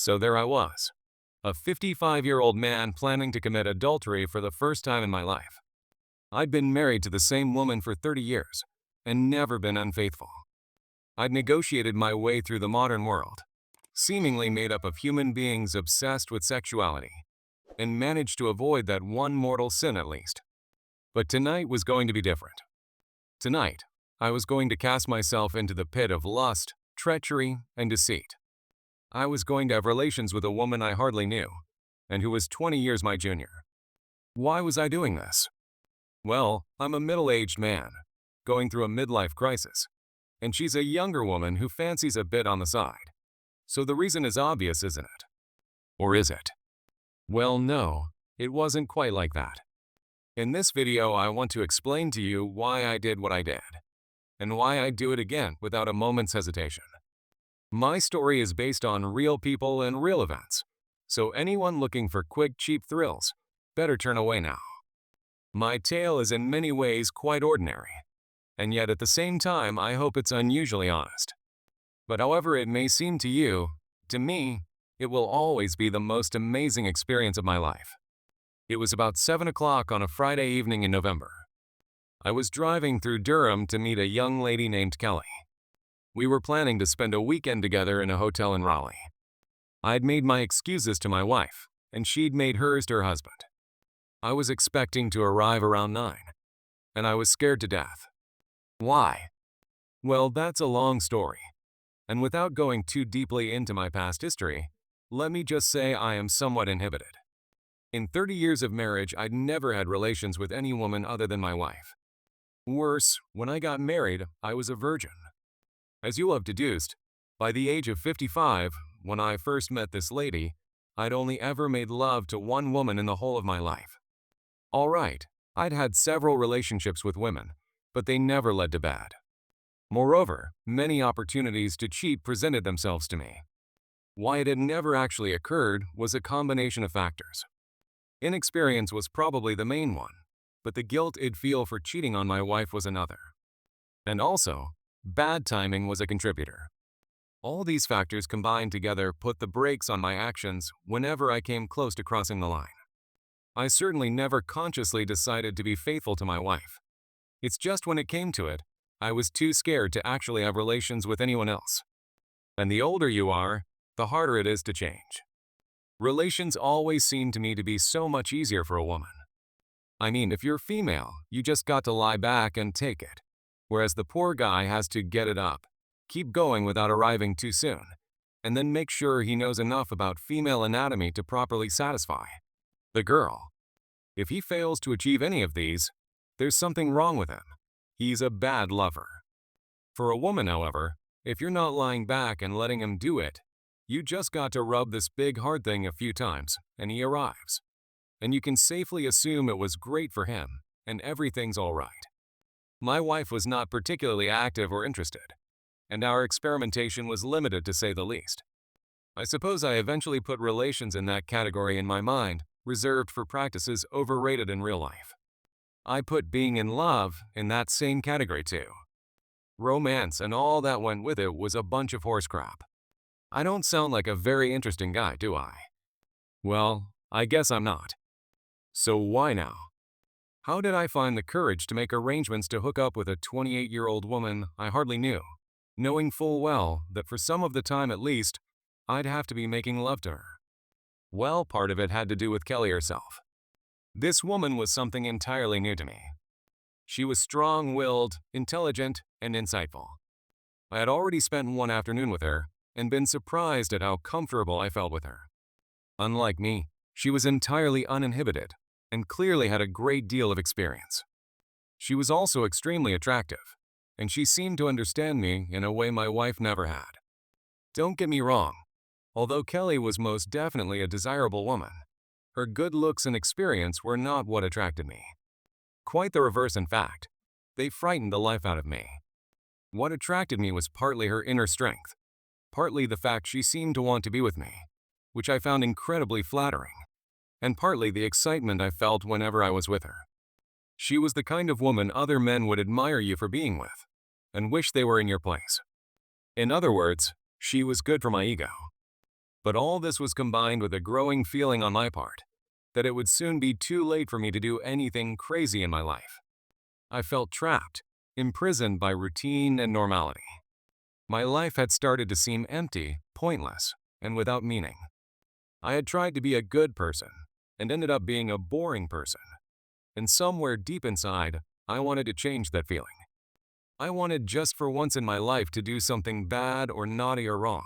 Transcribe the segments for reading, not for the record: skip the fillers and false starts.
So there I was, a 55-year-old man planning to commit adultery for the first time in my life. I'd been married to the same woman for 30 years and never been unfaithful. I'd negotiated my way through the modern world, seemingly made up of human beings obsessed with sexuality, and managed to avoid that one mortal sin at least. But tonight was going to be different. Tonight, I was going to cast myself into the pit of lust, treachery, and deceit. I was going to have relations with a woman I hardly knew, and who was 20 years my junior. Why was I doing this? Well, I'm a middle-aged man, going through a midlife crisis, and she's a younger woman who fancies a bit on the side. So the reason is obvious, isn't it? Or is it? Well, no, it wasn't quite like that. In this video, I want to explain to you why I did what I did, and why I'd do it again without a moment's hesitation. My story is based on real people and real events, so anyone looking for quick, cheap thrills better turn away now. My tale is in many ways quite ordinary, and yet at the same time I hope it's unusually honest. But however it may seem to you, to me, it will always be the most amazing experience of my life. It was about 7 o'clock on a Friday evening in November. I was driving through Durham to meet a young lady named Kelley. We were planning to spend a weekend together in a hotel in Raleigh. I'd made my excuses to my wife, and she'd made hers to her husband. I was expecting to arrive around 9, and I was scared to death. Why? Well, that's a long story, and without going too deeply into my past history, let me just say I am somewhat inhibited. In 30 years of marriage, I'd never had relations with any woman other than my wife. Worse, when I got married, I was a virgin. As you'll have deduced, by the age of 55, when I first met this lady, I'd only ever made love to one woman in the whole of my life. All right, I'd had several relationships with women, but they never led to bad. Moreover, many opportunities to cheat presented themselves to me. Why it had never actually occurred was a combination of factors. Inexperience was probably the main one, but the guilt I'd feel for cheating on my wife was another. And also, bad timing was a contributor. All these factors combined together put the brakes on my actions whenever I came close to crossing the line. I certainly never consciously decided to be faithful to my wife. It's just when it came to it, I was too scared to actually have relations with anyone else. And the older you are, the harder it is to change. Relations always seem to me to be so much easier for a woman. I mean, if you're female, you just got to lie back and take it. Whereas the poor guy has to get it up, keep going without arriving too soon, and then make sure he knows enough about female anatomy to properly satisfy the girl. If he fails to achieve any of these, there's something wrong with him. He's a bad lover. For a woman, however, if you're not lying back and letting him do it, you just got to rub this big hard thing a few times, and he arrives. And you can safely assume it was great for him, and everything's all right. My wife was not particularly active or interested, and our experimentation was limited to say the least. I suppose I eventually put relations in that category in my mind, reserved for practices overrated in real life. I put being in love in that same category too. Romance and all that went with it was a bunch of horse crap. I don't sound like a very interesting guy, do I? Well, I guess I'm not. So why now? How did I find the courage to make arrangements to hook up with a 28-year-old woman I hardly knew, knowing full well that for some of the time at least, I'd have to be making love to her? Well, part of it had to do with Kelley herself. This woman was something entirely new to me. She was strong-willed, intelligent, and insightful. I had already spent one afternoon with her and been surprised at how comfortable I felt with her. Unlike me, she was entirely uninhibited and clearly had a great deal of experience. She was also extremely attractive, and she seemed to understand me in a way my wife never had. Don't get me wrong, although Kelley was most definitely a desirable woman, her good looks and experience were not what attracted me. Quite the reverse, in fact. They frightened the life out of me. What attracted me was partly her inner strength, partly the fact she seemed to want to be with me, which I found incredibly flattering, and partly the excitement I felt whenever I was with her. She was the kind of woman other men would admire you for being with, and wish they were in your place. In other words, she was good for my ego. But all this was combined with a growing feeling on my part that it would soon be too late for me to do anything crazy in my life. I felt trapped, imprisoned by routine and normality. My life had started to seem empty, pointless, and without meaning. I had tried to be a good person and ended up being a boring person. And somewhere deep inside, I wanted to change that feeling. I wanted just for once in my life to do something bad or naughty or wrong.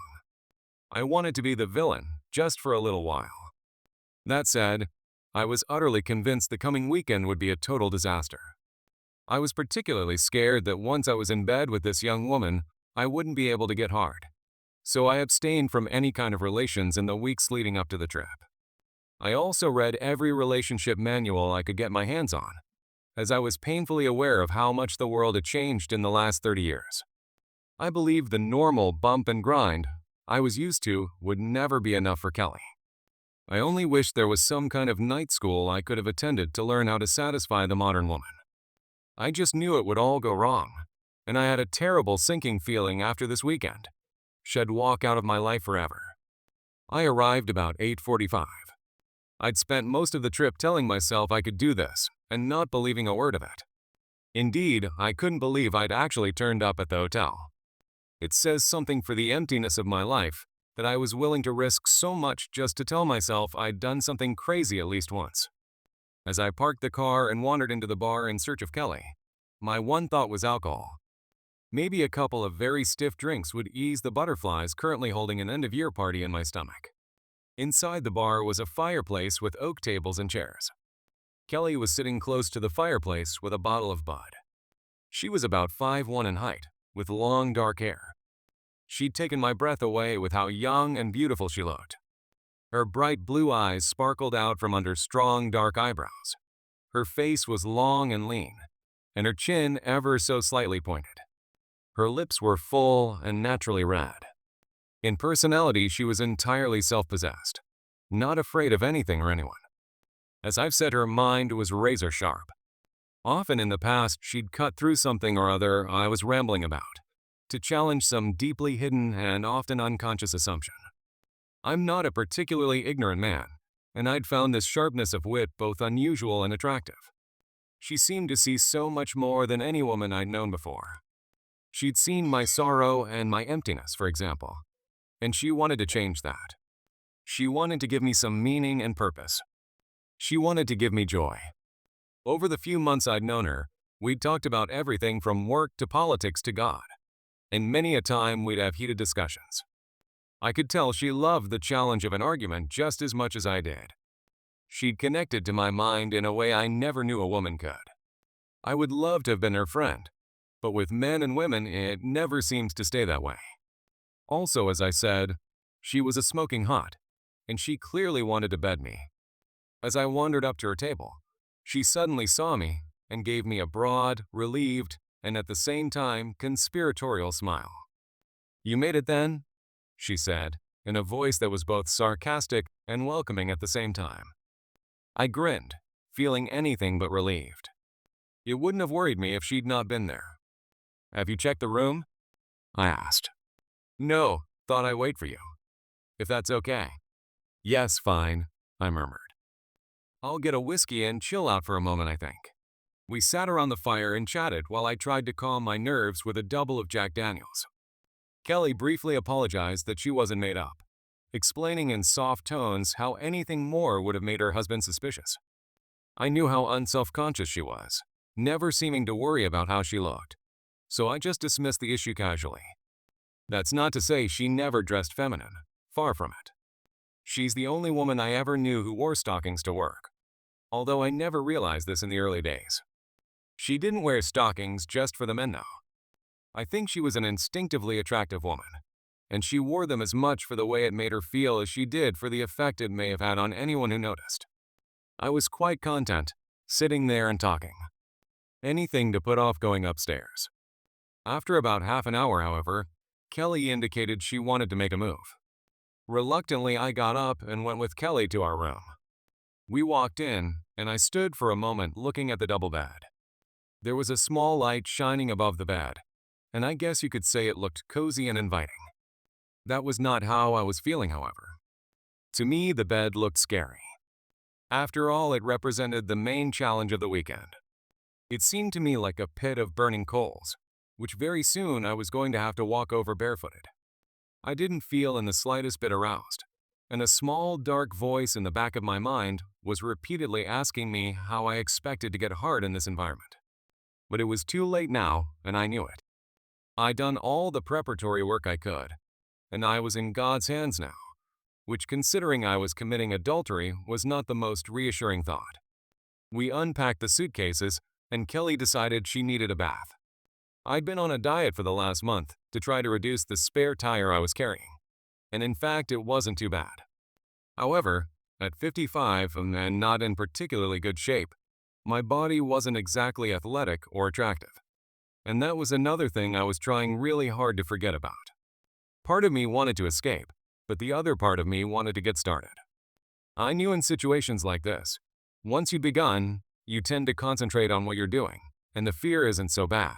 I wanted to be the villain just for a little while. That said, I was utterly convinced the coming weekend would be a total disaster. I was particularly scared that once I was in bed with this young woman, I wouldn't be able to get hard. So I abstained from any kind of relations in the weeks leading up to the trip. I also read every relationship manual I could get my hands on, as I was painfully aware of how much the world had changed in the last 30 years. I believed the normal bump and grind I was used to would never be enough for Kelley. I only wished there was some kind of night school I could have attended to learn how to satisfy the modern woman. I just knew it would all go wrong, and I had a terrible sinking feeling after this weekend. She'd walk out of my life forever. I arrived about 8:45. I'd spent most of the trip telling myself I could do this and not believing a word of it. Indeed, I couldn't believe I'd actually turned up at the hotel. It says something for the emptiness of my life that I was willing to risk so much just to tell myself I'd done something crazy at least once. As I parked the car and wandered into the bar in search of Kelley, my one thought was alcohol. Maybe a couple of very stiff drinks would ease the butterflies currently holding an end-of-year party in my stomach. Inside the bar was a fireplace with oak tables and chairs. Kelley was sitting close to the fireplace with a bottle of Bud. She was about 5'1" in height, with long dark hair. She'd taken my breath away with how young and beautiful she looked. Her bright blue eyes sparkled out from under strong dark eyebrows. Her face was long and lean, and her chin ever so slightly pointed. Her lips were full and naturally red. In personality, she was entirely self-possessed, not afraid of anything or anyone. As I've said, her mind was razor sharp. Often in the past, she'd cut through something or other I was rambling about, to challenge some deeply hidden and often unconscious assumption. I'm not a particularly ignorant man, and I'd found this sharpness of wit both unusual and attractive. She seemed to see so much more than any woman I'd known before. She'd seen my sorrow and my emptiness, for example, and she wanted to change that. She wanted to give me some meaning and purpose. She wanted to give me joy. Over the few months I'd known her, we'd talked about everything from work to politics to God, and many a time we'd have heated discussions. I could tell she loved the challenge of an argument just as much as I did. She'd connected to my mind in a way I never knew a woman could. I would love to have been her friend, but with men and women it never seems to stay that way. Also, as I said, she was a smoking hot, and she clearly wanted to bed me. As I wandered up to her table, she suddenly saw me and gave me a broad, relieved, and at the same time conspiratorial smile. "You made it then?" she said, in a voice that was both sarcastic and welcoming at the same time. I grinned, feeling anything but relieved. It wouldn't have worried me if she'd not been there. "Have you checked the room?" I asked. "No, thought I'd wait for you. If that's okay." "Yes, fine," I murmured. "I'll get a whiskey and chill out for a moment, I think." We sat around the fire and chatted while I tried to calm my nerves with a double of Jack Daniels. Kelley briefly apologized that she wasn't made up, explaining in soft tones how anything more would have made her husband suspicious. I knew how unself-conscious she was, never seeming to worry about how she looked, so I just dismissed the issue casually. That's not to say she never dressed feminine, far from it. She's the only woman I ever knew who wore stockings to work, although I never realized this in the early days. She didn't wear stockings just for the men, though. I think she was an instinctively attractive woman, and she wore them as much for the way it made her feel as she did for the effect it may have had on anyone who noticed. I was quite content, sitting there and talking. Anything to put off going upstairs. After about half an hour, however, Kelley indicated she wanted to make a move. Reluctantly, I got up and went with Kelley to our room. We walked in, and I stood for a moment looking at the double bed. There was a small light shining above the bed, and I guess you could say it looked cozy and inviting. That was not how I was feeling, however. To me, the bed looked scary. After all, it represented the main challenge of the weekend. It seemed to me like a pit of burning coals, which very soon I was going to have to walk over barefooted. I didn't feel in the slightest bit aroused, and a small, dark voice in the back of my mind was repeatedly asking me how I expected to get hard in this environment. But it was too late now, and I knew it. I'd done all the preparatory work I could, and I was in God's hands now, which, considering I was committing adultery, was not the most reassuring thought. We unpacked the suitcases, and Kelley decided she needed a bath. I'd been on a diet for the last month to try to reduce the spare tire I was carrying, and in fact it wasn't too bad. However, at 55 and not in particularly good shape, my body wasn't exactly athletic or attractive, and that was another thing I was trying really hard to forget about. Part of me wanted to escape, but the other part of me wanted to get started. I knew in situations like this, once you've begun, you tend to concentrate on what you're doing, and the fear isn't so bad.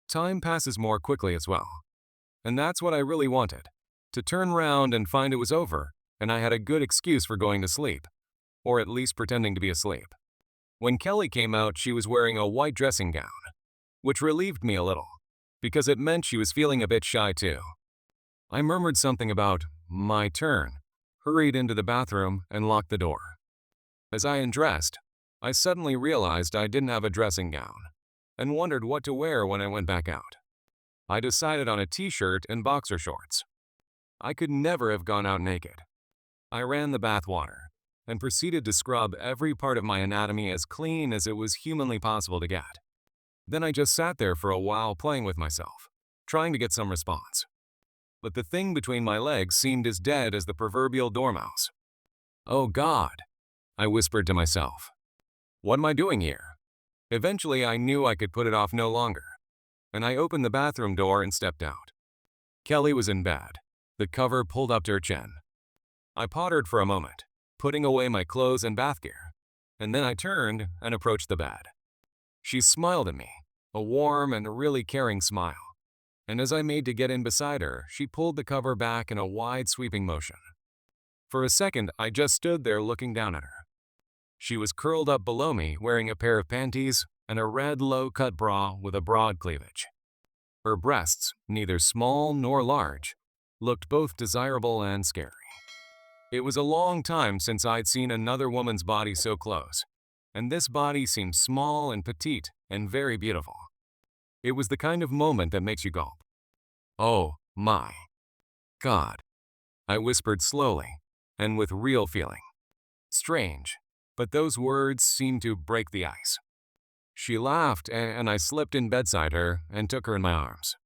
Time passes more quickly as well. And that's what I really wanted, to turn round and find it was over, and I had a good excuse for going to sleep, or at least pretending to be asleep. When Kelley came out, she was wearing a white dressing gown, which relieved me a little, because it meant she was feeling a bit shy too. I murmured something about my turn, hurried into the bathroom, and locked the door. As I undressed, I suddenly realized I didn't have a dressing gown, and wondered what to wear when I went back out. I decided on a t-shirt and boxer shorts. I could never have gone out naked. I ran the bath water, and proceeded to scrub every part of my anatomy as clean as it was humanly possible to get. Then I just sat there for a while playing with myself, trying to get some response. But the thing between my legs seemed as dead as the proverbial dormouse. "Oh God," I whispered to myself. "What am I doing here?" Eventually I knew I could put it off no longer, and I opened the bathroom door and stepped out. Kelley was in bed, the cover pulled up to her chin. I pottered for a moment, putting away my clothes and bath gear, and then I turned and approached the bed. She smiled at me, a warm and really caring smile, and as I made to get in beside her, she pulled the cover back in a wide sweeping motion. For a second, I just stood there looking down at her. She was curled up below me, wearing a pair of panties and a red low-cut bra with a broad cleavage. Her breasts, neither small nor large, looked both desirable and scary. It was a long time since I'd seen another woman's body so close, and this body seemed small and petite and very beautiful. It was the kind of moment that makes you gulp. "Oh, my God," I whispered slowly and with real feeling. Strange, but those words seemed to break the ice. She laughed, and I slipped in beside her and took her in my arms.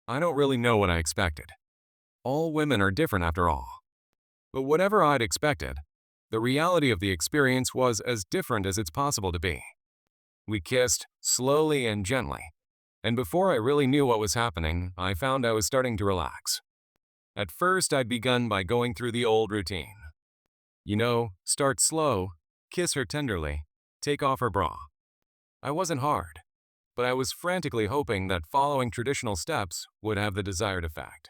I don't really know what I expected. All women are different after all. But whatever I'd expected, the reality of the experience was as different as it's possible to be. We kissed, slowly and gently, and before I really knew what was happening, I found I was starting to relax. At first, I'd begun by going through the old routine. Start slow, kiss her tenderly, take off her bra. I wasn't hard, but I was frantically hoping that following traditional steps would have the desired effect.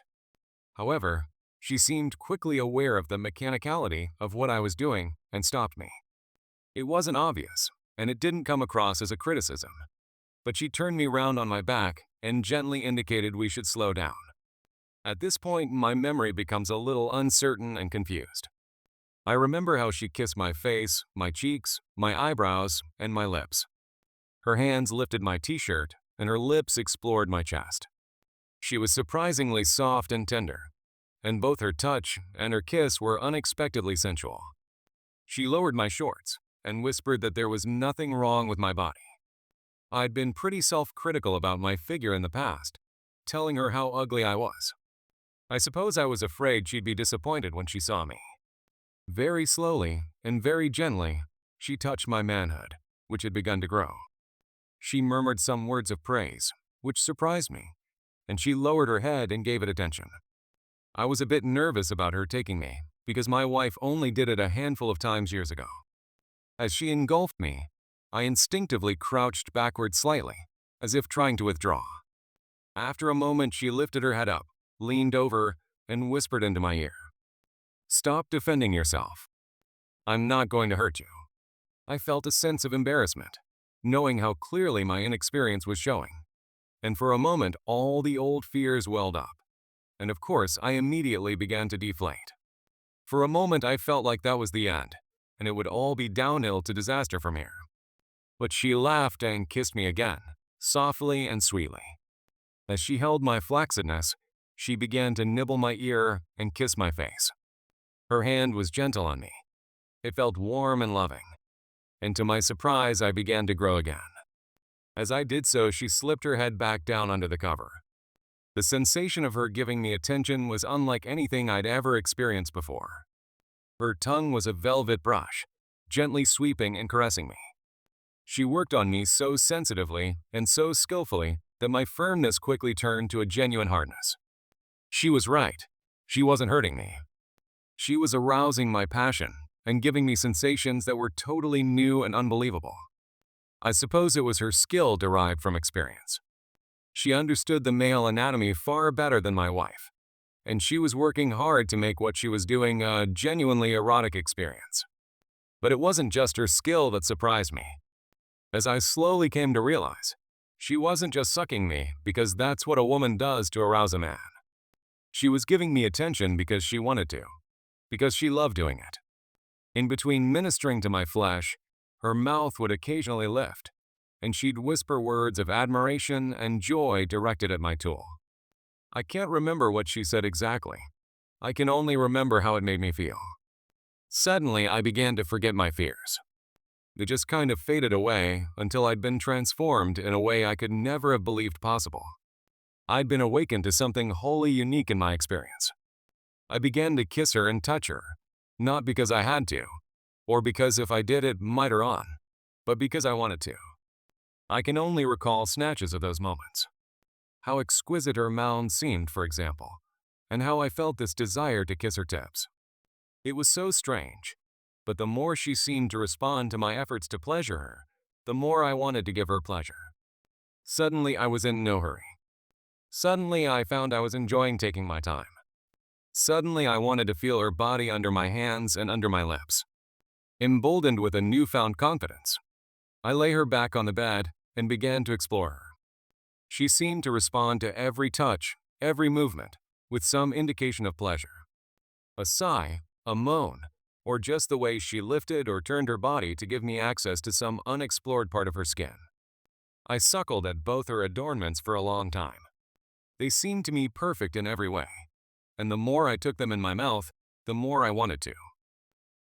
However, she seemed quickly aware of the mechanicality of what I was doing and stopped me. It wasn't obvious, and it didn't come across as a criticism, but she turned me round on my back and gently indicated we should slow down. At this point, my memory becomes a little uncertain and confused. I remember how she kissed my face, my cheeks, my eyebrows, and my lips. Her hands lifted my t-shirt, and her lips explored my chest. She was surprisingly soft and tender, and both her touch and her kiss were unexpectedly sensual. She lowered my shorts and whispered that there was nothing wrong with my body. I'd been pretty self-critical about my figure in the past, telling her how ugly I was. I suppose I was afraid she'd be disappointed when she saw me. Very slowly and very gently, she touched my manhood, which had begun to grow. She murmured some words of praise, which surprised me, and she lowered her head and gave it attention. I was a bit nervous about her taking me, because my wife only did it a handful of times years ago. As she engulfed me, I instinctively crouched backward slightly, as if trying to withdraw. After a moment, she lifted her head up, leaned over, and whispered into my ear. Stop defending yourself. I'm not going to hurt you. I felt a sense of embarrassment, knowing how clearly my inexperience was showing. And for a moment, all the old fears welled up. And of course, I immediately began to deflate. For a moment, I felt like that was the end, and it would all be downhill to disaster from here. But she laughed and kissed me again, softly and sweetly. As she held my flaccidness, she began to nibble my ear and kiss my face. Her hand was gentle on me. It felt warm and loving. And to my surprise, I began to grow again. As I did so, she slipped her head back down under the cover. The sensation of her giving me attention was unlike anything I'd ever experienced before. Her tongue was a velvet brush, gently sweeping and caressing me. She worked on me so sensitively and so skillfully that my firmness quickly turned to a genuine hardness. She was right. She wasn't hurting me. She was arousing my passion and giving me sensations that were totally new and unbelievable. I suppose it was her skill derived from experience. She understood the male anatomy far better than my wife, and she was working hard to make what she was doing a genuinely erotic experience. But it wasn't just her skill that surprised me. As I slowly came to realize, she wasn't just sucking me because that's what a woman does to arouse a man. She was giving me attention because she wanted to, because she loved doing it. In between ministering to my flesh, her mouth would occasionally lift, and she'd whisper words of admiration and joy directed at my tool. I can't remember what she said exactly. I can only remember how it made me feel. Suddenly, I began to forget my fears. They just kind of faded away until I'd been transformed in a way I could never have believed possible. I'd been awakened to something wholly unique in my experience. I began to kiss her and touch her, not because I had to, or because if I did it might her on, but because I wanted to. I can only recall snatches of those moments. How exquisite her mound seemed, for example, and how I felt this desire to kiss her tips. It was so strange, but the more she seemed to respond to my efforts to pleasure her, the more I wanted to give her pleasure. Suddenly, I was in no hurry. Suddenly, I found I was enjoying taking my time. Suddenly, I wanted to feel her body under my hands and under my lips. Emboldened with a newfound confidence, I lay her back on the bed and began to explore her. She seemed to respond to every touch, every movement, with some indication of pleasure. A sigh, a moan, or just the way she lifted or turned her body to give me access to some unexplored part of her skin. I suckled at both her adornments for a long time. They seemed to me perfect in every way, and the more I took them in my mouth, the more I wanted to.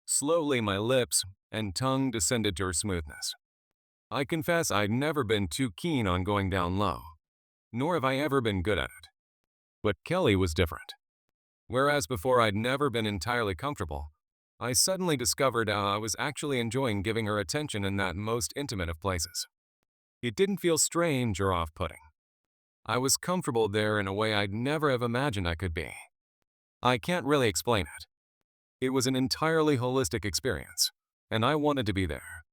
Slowly, my lips and tongue descended to her smoothness. I confess I'd never been too keen on going down low, nor have I ever been good at it. But Kelley was different. Whereas before I'd never been entirely comfortable, I suddenly discovered how I was actually enjoying giving her attention in that most intimate of places. It didn't feel strange or off-putting. I was comfortable there in a way I'd never have imagined I could be. I can't really explain it. It was an entirely holistic experience, and I wanted to be there.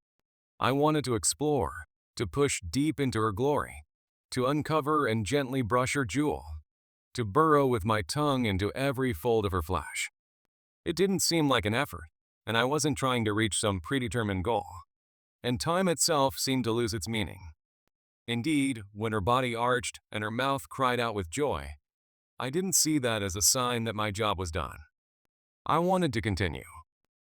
I wanted to explore, to push deep into her glory, to uncover and gently brush her jewel, to burrow with my tongue into every fold of her flesh. It didn't seem like an effort, and I wasn't trying to reach some predetermined goal, and time itself seemed to lose its meaning. Indeed, when her body arched and her mouth cried out with joy, I didn't see that as a sign that my job was done. I wanted to continue.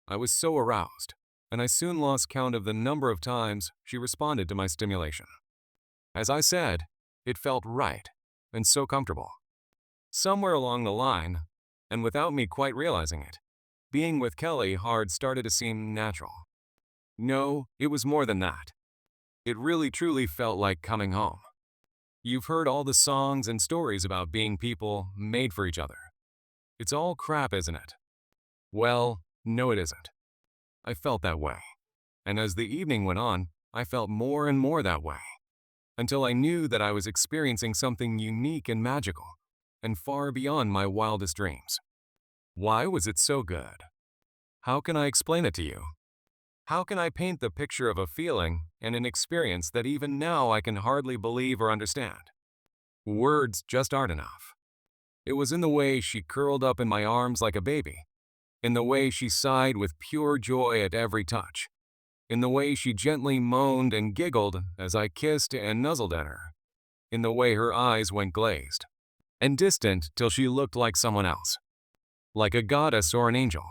I was so aroused, and I soon lost count of the number of times she responded to my stimulation. As I said, it felt right, and so comfortable. Somewhere along the line, and without me quite realizing it, being with Kelley hard started to seem natural. No, it was more than that. It really truly felt like coming home. You've heard all the songs and stories about being people made for each other. It's all crap, isn't it? Well, no it isn't. I felt that way, and as the evening went on, I felt more and more that way, until I knew that I was experiencing something unique and magical, and far beyond my wildest dreams. Why was it so good? How can I explain it to you? How can I paint the picture of a feeling and an experience that even now I can hardly believe or understand? Words just aren't enough. It was in the way she curled up in my arms like a baby, in the way she sighed with pure joy at every touch, in the way she gently moaned and giggled as I kissed and nuzzled at her, in the way her eyes went glazed and distant till she looked like someone else, like a goddess or an angel.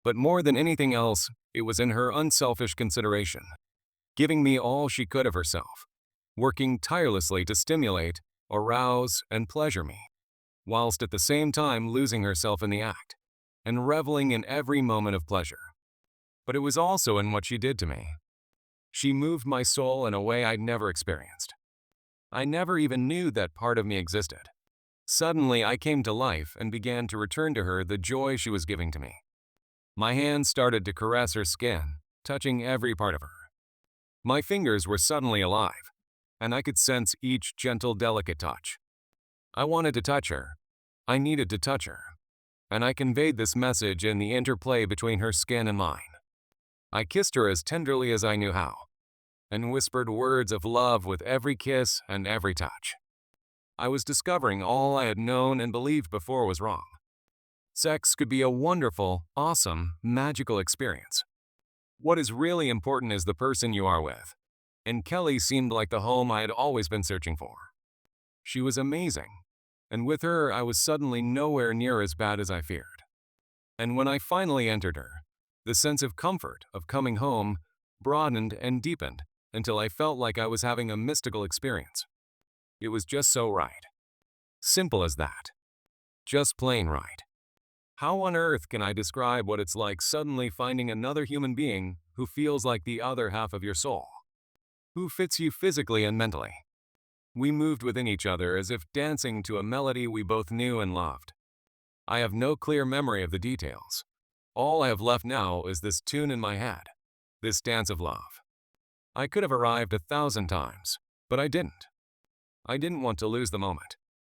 But more than anything else, it was in her unselfish consideration, giving me all she could of herself, working tirelessly to stimulate, arouse, and pleasure me, whilst at the same time losing herself in the act, and reveling in every moment of pleasure. But it was also in what she did to me. She moved my soul in a way I'd never experienced. I never even knew that part of me existed. Suddenly, I came to life and began to return to her the joy she was giving to me. My hands started to caress her skin, touching every part of her. My fingers were suddenly alive, and I could sense each gentle, delicate touch. I wanted to touch her. I needed to touch her. And I conveyed this message in the interplay between her skin and mine. I kissed her as tenderly as I knew how, and whispered words of love with every kiss and every touch. I was discovering all I had known and believed before was wrong. Sex could be a wonderful, awesome, magical experience. What is really important is the person you are with, and Kelley seemed like the home I had always been searching for. She was amazing, and with her I was suddenly nowhere near as bad as I feared. And when I finally entered her, the sense of comfort of coming home broadened and deepened until I felt like I was having a mystical experience. It was just so right. Simple as that. Just plain right. How on earth can I describe what it's like suddenly finding another human being who feels like the other half of your soul? Who fits you physically and mentally? We moved within each other as if dancing to a melody we both knew and loved. I have no clear memory of the details. All I have left now is this tune in my head, this dance of love. I could have arrived 1,000 times, but I didn't. I didn't want to lose the moment,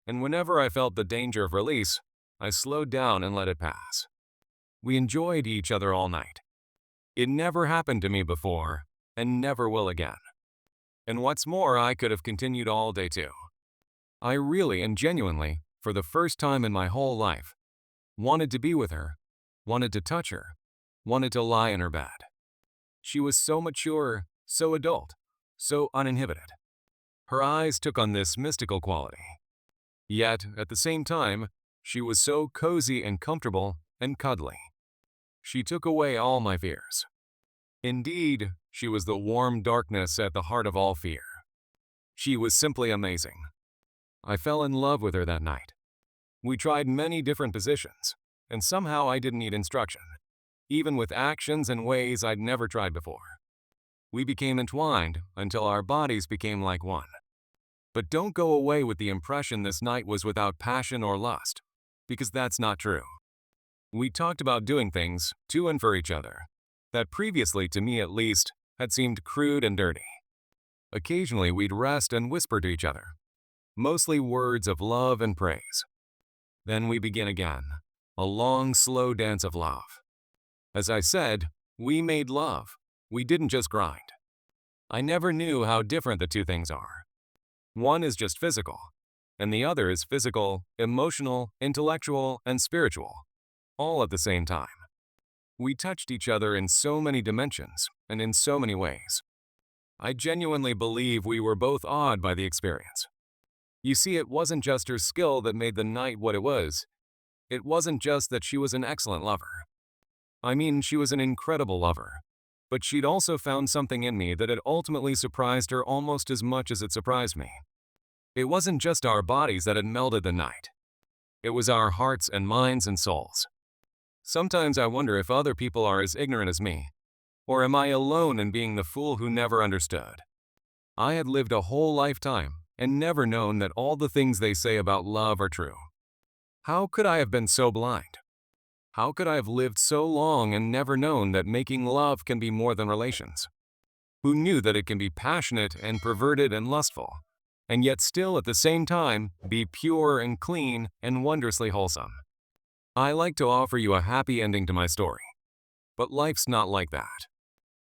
and whenever I felt the danger of release, I slowed down and let it pass. We enjoyed each other all night. It never happened to me before, and never will again. And what's more, I could have continued all day too. I really and genuinely, for the first time in my whole life, wanted to be with her, wanted to touch her, wanted to lie in her bed. She was so mature, so adult, so uninhibited. Her eyes took on this mystical quality. Yet, at the same time, she was so cozy and comfortable and cuddly. She took away all my fears. Indeed, she was the warm darkness at the heart of all fear. She was simply amazing. I fell in love with her that night. We tried many different positions, and somehow I didn't need instruction, even with actions and ways I'd never tried before. We became entwined until our bodies became like one. But don't go away with the impression this night was without passion or lust, because that's not true. We talked about doing things to and for each other that previously, to me at least, had seemed crude and dirty. Occasionally we'd rest and whisper to each other, mostly words of love and praise. Then we begin again, a long, slow dance of love. As I said, we made love. We didn't just grind. I never knew how different the two things are. One is just physical, and the other is physical, emotional, intellectual, and spiritual, all at the same time. We touched each other in so many dimensions and in so many ways. I genuinely believe we were both awed by the experience. You see, it wasn't just her skill that made the night what it was. It wasn't just that she was an excellent lover. I mean, she was an incredible lover. But she'd also found something in me that had ultimately surprised her almost as much as it surprised me. It wasn't just our bodies that had melded the night. It was our hearts and minds and souls. Sometimes I wonder if other people are as ignorant as me, or am I alone in being the fool who never understood? I had lived a whole lifetime and never known that all the things they say about love are true. How could I have been so blind? How could I have lived so long and never known that making love can be more than relations? Who knew that it can be passionate and perverted and lustful, and yet still at the same time be pure and clean and wondrously wholesome? I like to offer you a happy ending to my story, but life's not like that.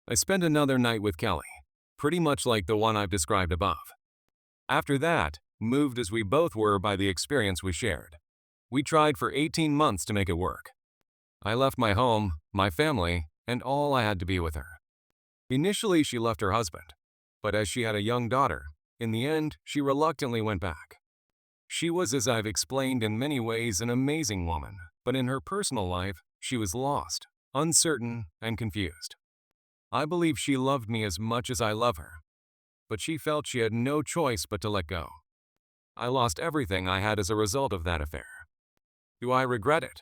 I spent another night with Kelley, pretty much like the one I've described above. After that, moved as we both were by the experience we shared, we tried for 18 months to make it work. I left my home, my family, and all I had to be with her. Initially, she left her husband, but as she had a young daughter, in the end, she reluctantly went back. She was, as I've explained, in many ways an amazing woman, but in her personal life, she was lost, uncertain, and confused. I believe she loved me as much as I love her, but she felt she had no choice but to let go. I lost everything I had as a result of that affair. Do I regret it?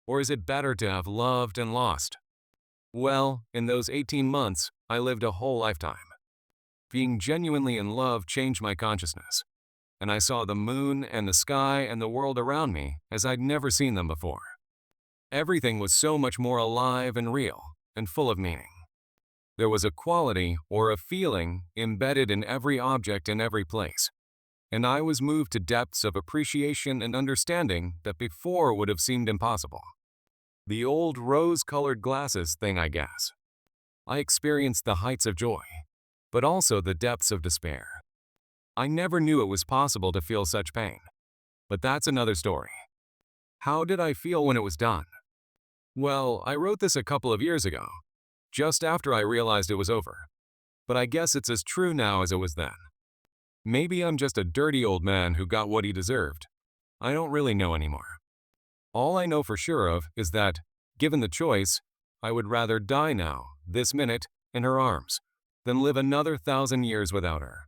Or is it better to have loved and lost? Well, in those 18 months, I lived a whole lifetime. Being genuinely in love changed my consciousness, and I saw the moon and the sky and the world around me as I'd never seen them before. Everything was so much more alive and real, and full of meaning. There was a quality or a feeling embedded in every object and every place, and I was moved to depths of appreciation and understanding that before would have seemed impossible. The old rose-colored glasses thing, I guess. I experienced the heights of joy, but also the depths of despair. I never knew it was possible to feel such pain, but that's another story. How did I feel when it was done? Well, I wrote this a couple of years ago, just after I realized it was over, but I guess it's as true now as it was then. Maybe I'm just a dirty old man who got what he deserved. I don't really know anymore. All I know for sure of is that, given the choice, I would rather die now, this minute, in her arms, than live another 1,000 years without her.